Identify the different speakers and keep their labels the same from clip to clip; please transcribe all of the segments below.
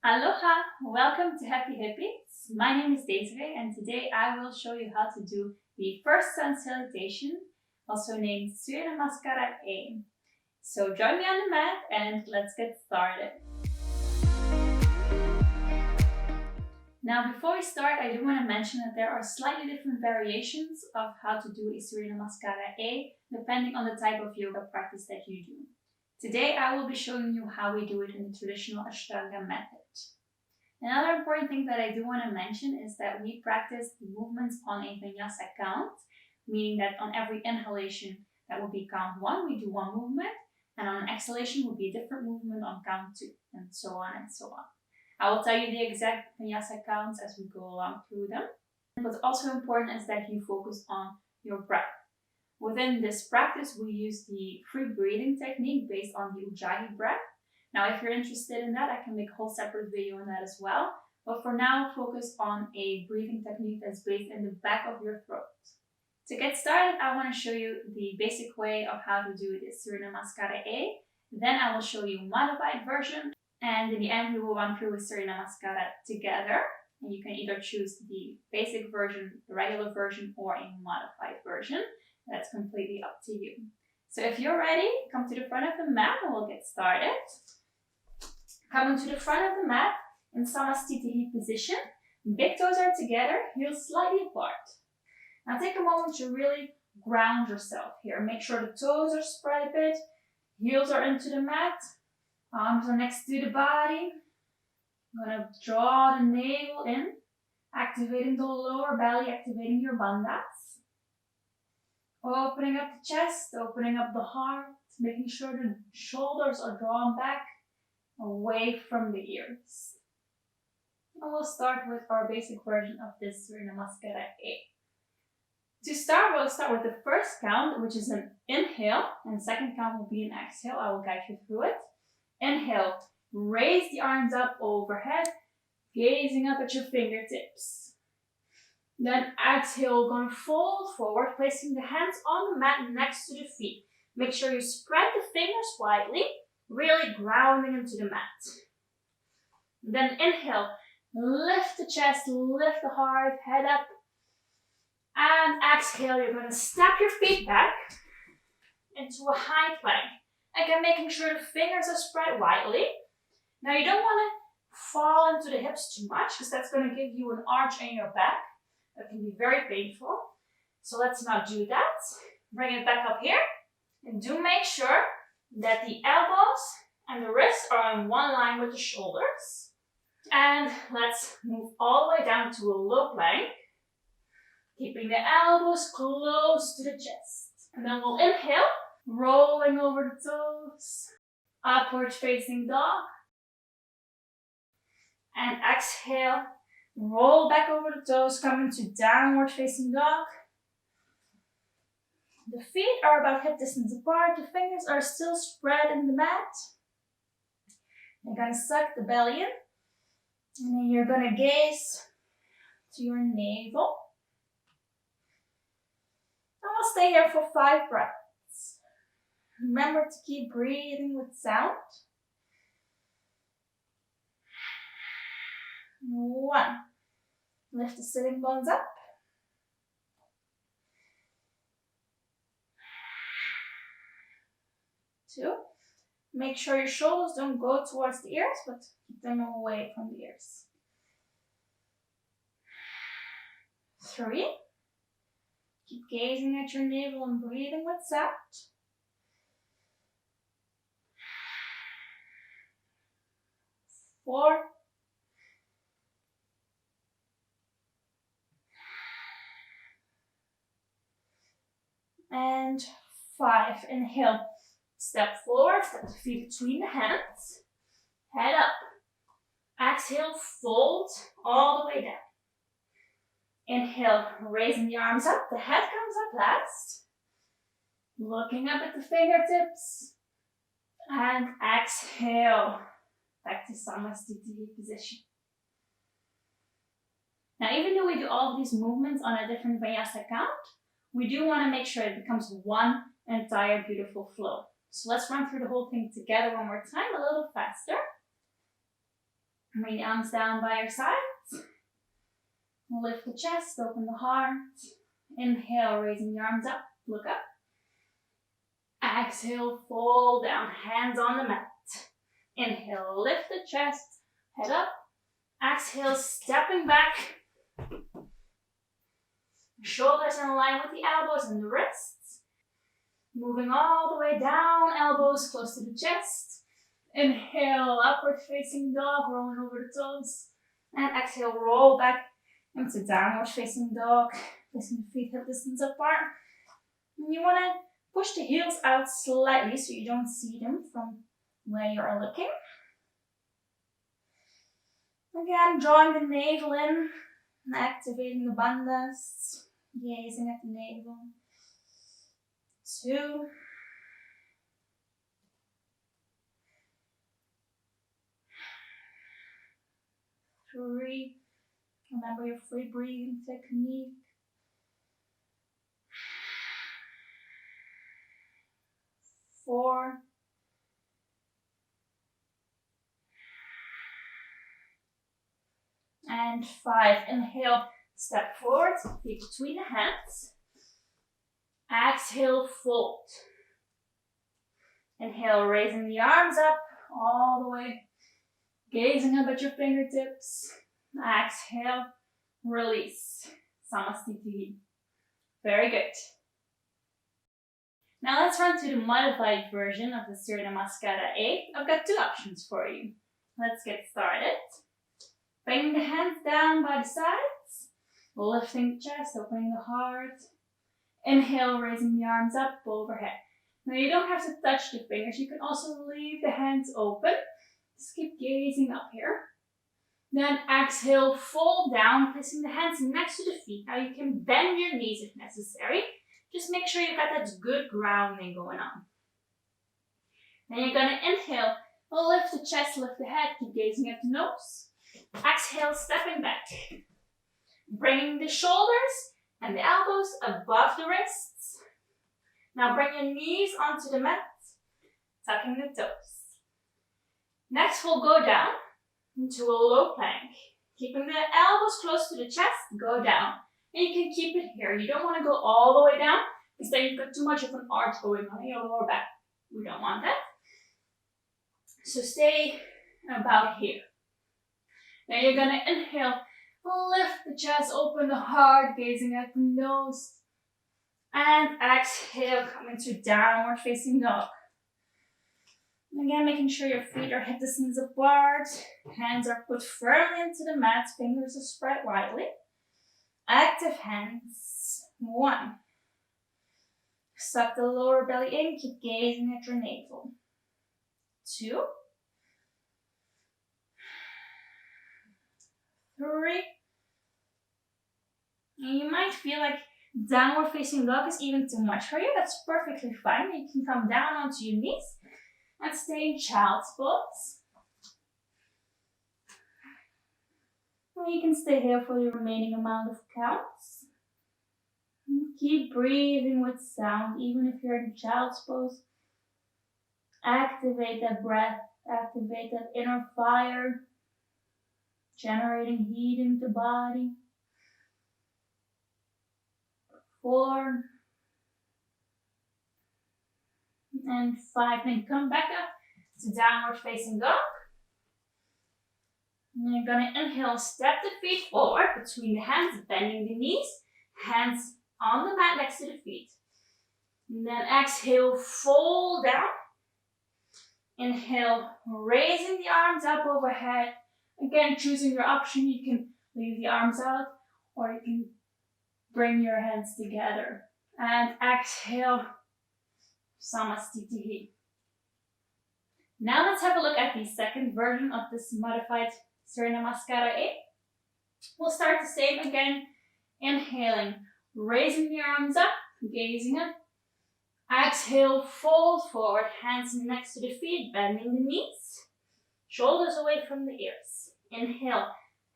Speaker 1: Aloha! Welcome to Happy Hippies. My name is Desiree and today I will show you how to do the first Sun Salutation, also named Surya Namaskara A. So join me on the mat and let's get started. Now before we start, I do want to mention that there are slightly different variations of how to do a Surya Namaskara A depending on the type of yoga practice that you do. Today I will be showing you how we do it in the traditional Ashtanga method. Another important thing that I do want to mention is that we practice movements on a vinyasa count, meaning that on every inhalation that will be count 1, we do one movement, and on exhalation will be a different movement on count 2, and so on and so on. I will tell you the exact vinyasa counts as we go along through them. What's also important is that you focus on your breath. Within this practice, we use the free breathing technique based on the Ujjayi breath. Now, if you're interested in that, I can make a whole separate video on that as well. But for now, focus on a breathing technique that's based in the back of your throat. To get started, I want to show you the basic way of how to do this Surya Namaskara A. Then I will show you a modified version. And in the end, we will run through with Surya Namaskara together. And you can either choose the basic version, the regular version, or a modified version. That's completely up to you. So if you're ready, come to the front of the mat and we'll get started. Coming to the front of the mat in Samasthiti position. Big toes are together, heels slightly apart. Now take a moment to really ground yourself here. Make sure the toes are spread a bit. Heels are into the mat. Arms are next to the body. I'm going to draw the navel in, activating the lower belly, activating your bandhas. Opening up the chest, opening up the heart, making sure the shoulders are drawn back, away from the ears. And we'll start with our basic version of this Surya Namaskara A. To start, we'll start with the first count, which is an inhale, and the second count will be an exhale. I will guide you through it. Inhale, raise the arms up overhead, gazing up at your fingertips. Then exhale, going to fold forward, placing the hands on the mat next to the feet. Make sure you spread the fingers widely, really grounding into the mat. Then inhale, lift the chest, lift the heart, head up. And exhale, you're going to step your feet back into a high plank. Again, making sure the fingers are spread widely. Now you don't want to fall into the hips too much because that's going to give you an arch in your back. That can be very painful. So let's not do that. Bring it back up here. And do make sure that the elbows and the wrists are in one line with the shoulders. And let's move all the way down to a low plank. Keeping the elbows close to the chest. And then we'll inhale, rolling over the toes. Upward facing dog. And exhale. Roll back over the toes, coming to downward facing dog. The feet are about hip distance apart. The fingers are still spread in the mat. You're going to suck the belly in. And then you're going to gaze to your navel. And we'll stay here for 5 breaths. Remember to keep breathing with sound. 1. Lift the sitting bones up. 2. Make sure your shoulders don't go towards the ears, but keep them away from the ears. 3. Keep gazing at your navel and breathing with sound. 4. And 5. Inhale. Step forward, step the feet between the hands. Head up. Exhale, fold all the way down. Inhale, raising the arms up. The head comes up last. Looking up at the fingertips. And exhale. Back to Samasthiti position. Now, even though we do all of these movements on a different vinyasa count, we do want to make sure it becomes one entire beautiful flow. So let's run through the whole thing together one more time, a little faster. Bring the arms down by your sides. Lift the chest, open the heart. Inhale, raising the arms up, look up. Exhale, fall down, hands on the mat. Inhale, lift the chest, head up. Exhale, stepping back. Shoulders in line with the elbows and the wrists. Moving all the way down, elbows close to the chest. Inhale, upward facing dog, rolling over the toes. And exhale, roll back into downward facing dog, placing the feet hip distance apart. And you want to push the heels out slightly so you don't see them from where you are looking. Again, drawing the navel in and activating the bandhas, gazing at the navel. 2. 3. Remember your free breathing technique. 4. And 5. Inhale, step forward, feet between the hands. Exhale, fold. Inhale, raising the arms up all the way, gazing up at your fingertips. Exhale, release. Samastiti. Very good. Now let's run to the modified version of the Surya Namaskara A. I've got 2 options for you. Let's get started. Bring the hands down by the sides, lifting the chest, opening the heart. Inhale, raising the arms up overhead. Now you don't have to touch the fingers. You can also leave the hands open. Just keep gazing up here. Then exhale, fold down, placing the hands next to the feet. Now you can bend your knees if necessary. Just make sure you've got that good grounding going on. Then you're going to inhale, lift the chest, lift the head, keep gazing at the nose. Exhale, stepping back. Bringing the shoulders and the elbows above the wrists. Now bring your knees onto the mat, tucking the toes. Next we'll go down into a low plank. Keeping the elbows close to the chest, go down. And you can keep it here. You don't want to go all the way down because then you've got too much of an arch going on in your lower back. We don't want that. So stay about here. Then you're going to inhale, lift the chest, open the heart, gazing at the nose. And exhale, come into downward facing dog. Again, making sure your feet are hip distance apart. Hands are put firmly into the mat, fingers are spread widely. Active hands. 1. Suck the lower belly in, keep gazing at your navel. 2. 3. And you might feel like downward facing dog is even too much for you. That's perfectly fine. You can come down onto your knees and stay in child's pose. Or you can stay here for the remaining amount of counts. And keep breathing with sound, even if you're in child's pose. Activate that breath, activate that inner fire, generating heat in the body. 4. And 5. Then come back up to downward facing dog. And you're going to inhale, step the feet forward between the hands, bending the knees, hands on the mat next to the feet. And then exhale, fold down. Inhale, raising the arms up overhead. Again, choosing your option. You can leave the arms out or you can bring your hands together. And exhale, Samastiti. Now let's have a look at the second version of this modified Surya Namaskara A. We'll start the same again. Inhaling, raising the arms up, gazing up. Exhale, fold forward, hands next to the feet, bending the knees. Shoulders away from the ears. Inhale,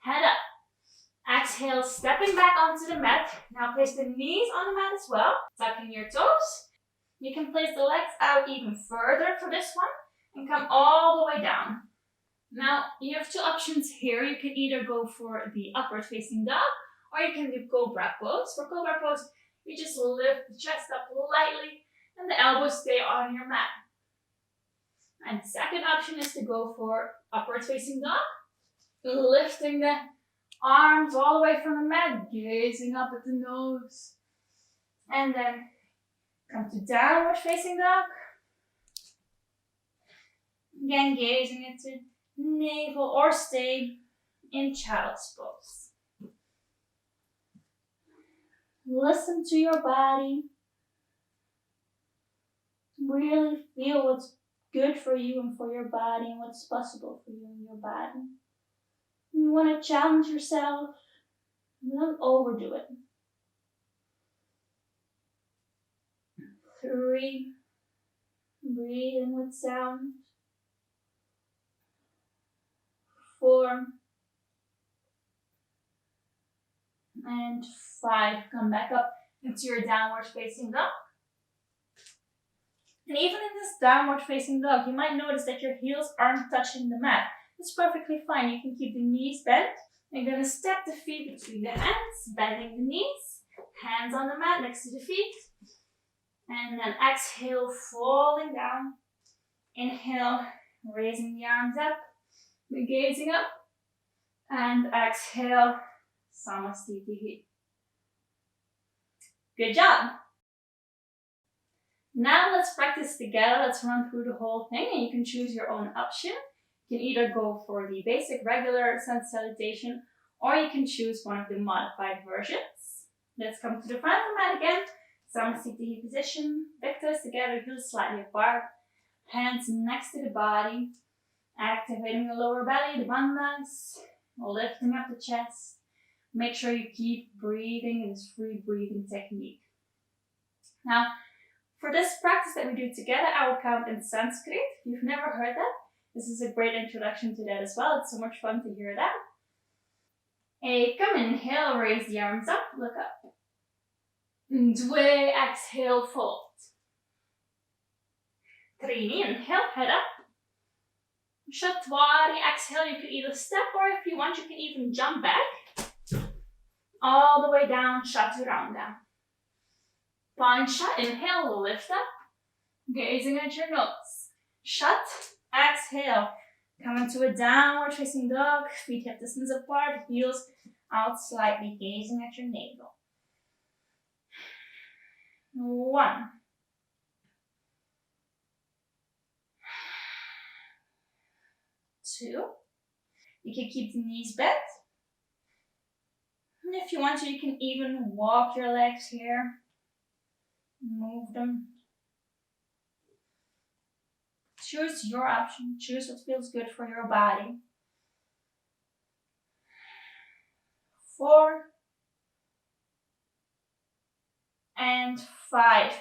Speaker 1: head up. Exhale, stepping back onto the mat. Now place the knees on the mat as well, tucking your toes. You can place the legs out even further for this one and come all the way down. Now, you have two options here. You can either go for the upward facing dog, or you can do cobra pose. For cobra pose, you just lift the chest up lightly and the elbows stay on your mat. And the second option is to go for upward facing dog, lifting the arms all the way from the mat, gazing up at the nose. And then come to downward facing dog. Again, gazing into navel or stay in child's pose. Listen to your body. Really feel what's good for you and for your body and what's possible for you and your body. You want to challenge yourself. Don't overdo it. 3. Breathing with sound. 4. And 5. Come back up into your downward facing dog. And even in this downward facing dog, you might notice that your heels aren't touching the mat. It's perfectly fine. You can keep the knees bent. You're going to step the feet between the hands, bending the knees, hands on the mat next to the feet. And then exhale, falling down. Inhale, raising the arms up, gazing up. And exhale, Samasthiti. Good job. Now let's practice together. Let's run through the whole thing and you can choose your own option. You can either go for the basic regular Sun Salutation or you can choose one of the modified versions. Let's come to the front of the mat again. Samasthiti position. Victors together, heels slightly apart. Hands next to the body. Activating the lower belly, the bandhas. Lifting up the chest. Make sure you keep breathing in this free breathing technique. Now, for this practice that we do together, I will count in Sanskrit. If you've never heard that, this is a great introduction to that as well. It's so much fun to hear that. Ekam, inhale, raise the arms up, look up. Dve, exhale, fold. Trini, inhale, head up. Shatwari, exhale, you can either step or if you want, you can even jump back. All the way down, Chaturanga. Pancha, inhale, lift up, gazing at your nose. Shat, exhale, come into a downward facing dog, feet hip distance apart, heels out slightly, gazing at your navel. 1. 2. You can keep the knees bent. And if you want to, you can even walk your legs here. Move them. Choose your option. Choose what feels good for your body. 4. And 5.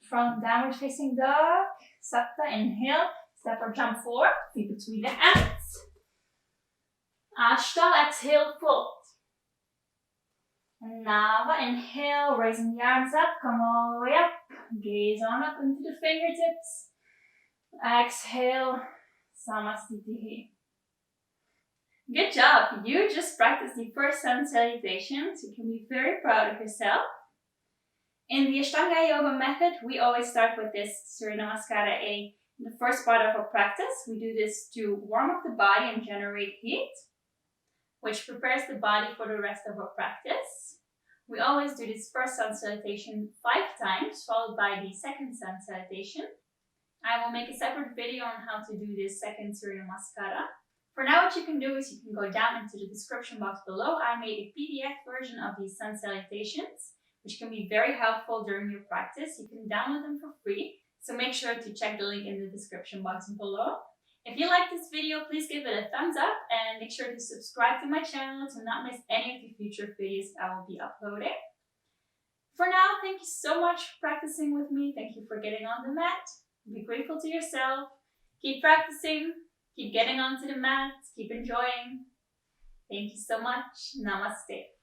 Speaker 1: From downward facing dog. Sapta, inhale. Step or jump forward. Feet between the hands. Ashtanga, exhale, fold. Nava, inhale, raising the arms up, come all the way up, gaze on up into the fingertips. Exhale, Samasthiti. Good job, you just practiced the first Sun Salutation, so you can be very proud of yourself. In the Ashtanga yoga method, we always start with this Surya Namaskara A. In the first part of our practice, we do this to warm up the body and generate heat, which prepares the body for the rest of our practice. We always do this first Sun Salutation 5 times, followed by the second Sun Salutation. I will make a separate video on how to do this second Surya Namaskara. For now, what you can do is you can go down into the description box below. I made a PDF version of these Sun Salutations, which can be very helpful during your practice. You can download them for free, so make sure to check the link in the description box below. If you like this video, please give it a thumbs up and make sure to subscribe to my channel to not miss any of the future videos I will be uploading. For now, thank you so much for practicing with me. Thank you for getting on the mat. Be grateful to yourself. Keep practicing. Keep getting onto the mat. Keep enjoying. Thank you so much. Namaste.